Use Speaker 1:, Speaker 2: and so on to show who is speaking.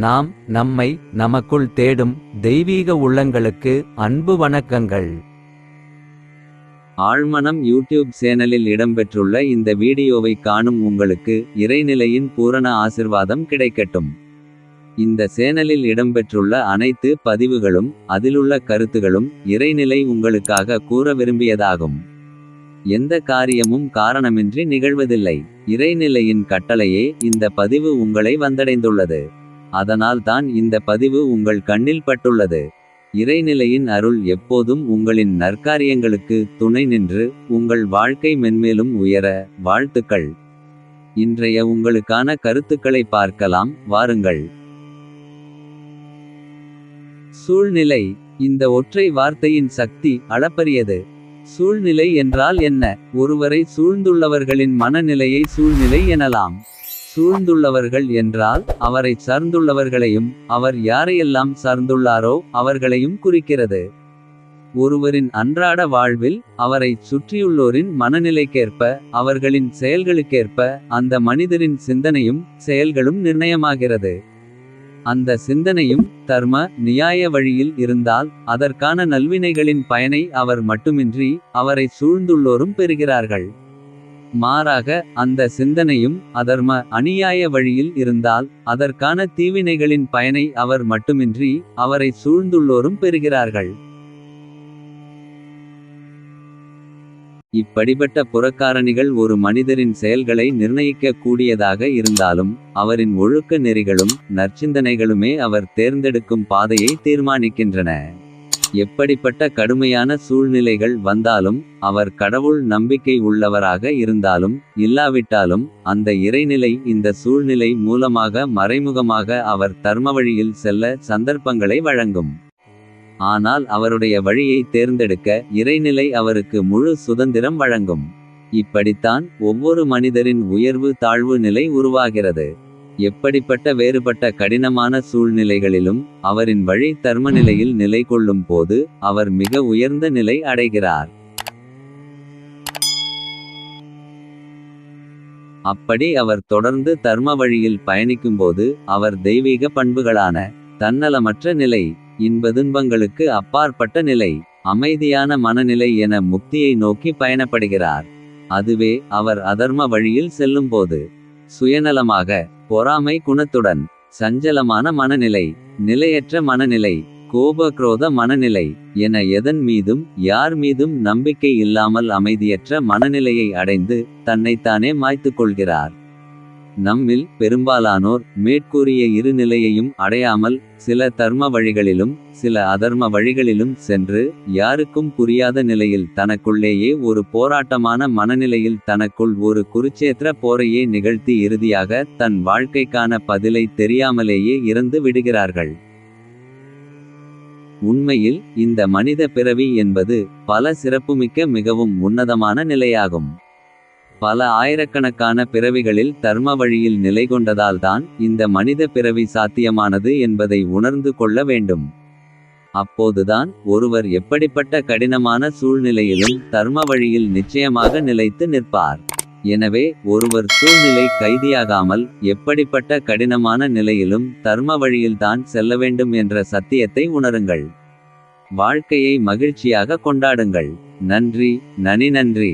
Speaker 1: நாம் நம்மை நமக்குள் தேடும் தெய்வீக உள்ளங்களுக்கு அன்பு வணக்கங்கள்.
Speaker 2: ஆழ்மனம் யூடியூப் சேனலில் இடம்பெற்றுள்ள இந்த வீடியோவை காணும் உங்களுக்கு இறைநிலையின் பூரண ஆசிர்வாதம் கிடைக்கட்டும். இந்த சேனலில் இடம்பெற்றுள்ள அனைத்து பதிவுகளும் அதிலுள்ள கருத்துகளும் இறைநிலை உங்களுக்காக கூற விரும்பியதாகும். எந்த காரியமும் காரணமின்றி நிகழ்வதில்லை. இறைநிலையின் கட்டளையே இந்த பதிவு உங்களை வந்தடைந்துள்ளது. அதனால் தான் இந்த பதிவு உங்கள் கண்ணில் பட்டுள்ளது. இறைநிலையின் அருள் எப்போதும் உங்களின் நற்காரியங்களுக்கு துணை நின்று உங்கள் வாழ்க்கை மென்மேலும் உயர வாழ்த்துக்கள். இன்றைய உங்களுக்கான கருத்துக்களை பார்க்கலாம் வாருங்கள். சூழ்நிலை. இந்த ஒற்றை வார்த்தையின் சக்தி அளப்பரியது. சூழ்நிலை என்றால் என்ன? ஒருவரை சூழ்ந்துள்ளவர்களின் மனநிலையை சூழ்நிலை எனலாம். சூழ்ந்துள்ளவர்கள் என்றால் அவரை சார்ந்துள்ளவர்களையும் அவர் யாரையெல்லாம் சார்ந்துள்ளாரோ அவர்களையும் குறிக்கிறது. ஒருவரின் அன்றாட வாழ்வில் அவரை சுற்றியுள்ளோரின் மனநிலைக்கேற்ப அவர்களின் செயல்களுக்கேற்ப அந்த மனிதரின் சிந்தனையும் செயல்களும் நிர்ணயமாகிறது. அந்த சிந்தனையும் தர்ம நியாய வழியில் இருந்தால் அதற்கான நல்வினைகளின் பயனை அவர் மட்டுமின்றி அவரை சூழ்ந்துள்ளோரும் பெறுகிறார்கள். மாறாக அந்த சிந்தனையும் அதர்ம அநியாய வழியில் இருந்தால் அதற்கான தீவினைகளின் பயனை அவர் மட்டுமின்றி அவரை சூழ்ந்துள்ளோரும் பெறுகிறார்கள். இப்படிப்பட்ட புறக்காரணிகள் ஒரு மனிதரின் செயல்களை நிர்ணயிக்க கூடியதாக இருந்தாலும் அவரின் ஒழுக்க நெறிகளும் நற்சிந்தனைகளுமே அவர் தேர்ந்தெடுக்கும் பாதையை தீர்மானிக்கின்றன. எப்படிப்பட்ட கடுமையான சூழ்நிலைகள் வந்தாலும் அவர் கடவுள் நம்பிக்கை உள்ளவராக இருந்தாலும் இல்லாவிட்டாலும் அந்த இறைநிலை இந்த சூழ்நிலை மூலமாக மறைமுகமாக அவர் தர்ம வழியில் செல்ல சந்தர்ப்பங்களை வழங்கும். ஆனால் அவருடைய வழியை தேர்ந்தெடுக்க இறைநிலை அவருக்கு முழு சுதந்திரம் வழங்கும். இப்படித்தான் ஒவ்வொரு மனிதரின் உயர்வு தாழ்வு நிலை உருவாகிறது. எப்படிப்பட்ட வேறுபட்ட கடினமான சூழ்நிலைகளிலும் அவரின் வழி தர்ம நிலையில் நிலை கொள்ளும் போது அவர் மிக உயர்ந்த நிலை அடைகிறார். அப்படி அவர் தொடர்ந்து தர்ம வழியில் பயணிக்கும்போது அவர் தெய்வீக பண்புகளான தன்னலமற்ற நிலை, இன்பதுன்பங்களுக்கு அப்பாற்பட்ட நிலை, அமைதியான மனநிலை என முக்தியை நோக்கி பயணப்படுகிறார். அதுவே அவர் அதர்ம வழியில் செல்லும்போது சுயநலமாக, பொறாமை குணத்துடன், சஞ்சலமான மனநிலை, நிலையற்ற மனநிலை, கோபக்ரோத மனநிலை என எதன் மீதும் யார் மீதும் நம்பிக்கை இல்லாமல் அமைதியற்ற மனநிலையை அடைந்து தன்னைத்தானே மாய்த்துக் கொள்கிறார். நம்மில் பெரும்பாலானோர் மேற்கூறிய இரு நிலையையும் அடையாமல் சில தர்ம வழிகளிலும் சில அதர்ம வழிகளிலும் சென்று யாருக்கும் புரியாத நிலையில் தனக்குள்ளேயே ஒரு போராட்டமான மனநிலையில் தனக்குள் ஒரு குருச்சேத்திர போரையே நிகழ்த்தி இறுதியாக தன் வாழ்க்கைக்கான பதிலை தெரியாமலேயே இறந்து விடுகிறார்கள். உண்மையில் இந்த மனித பிறவி என்பது பல சிறப்புமிக்க மிகவும் உன்னதமான நிலையாகும். பல ஆயிரக்கணக்கான பிறவிகளில் தர்ம வழியில் நிலை கொண்டதால்தான் இந்த மனித பிறவி சாத்தியமானது என்பதை உணர்ந்து கொள்ள வேண்டும். அப்போதுதான் ஒருவர் எப்படிப்பட்ட கடினமான சூழ்நிலையிலும் தர்ம வழியில் நிச்சயமாக நிலைத்து நிற்பார். எனவே ஒருவர் சூழ்நிலை கைதியாகாமல் எப்படிப்பட்ட கடினமான நிலையிலும் தர்ம வழியில்தான் செல்ல வேண்டும் என்ற சத்தியத்தை உணருங்கள். வாழ்க்கையை மகிழ்ச்சியாக கொண்டாடுங்கள். நன்றி. நன்றி.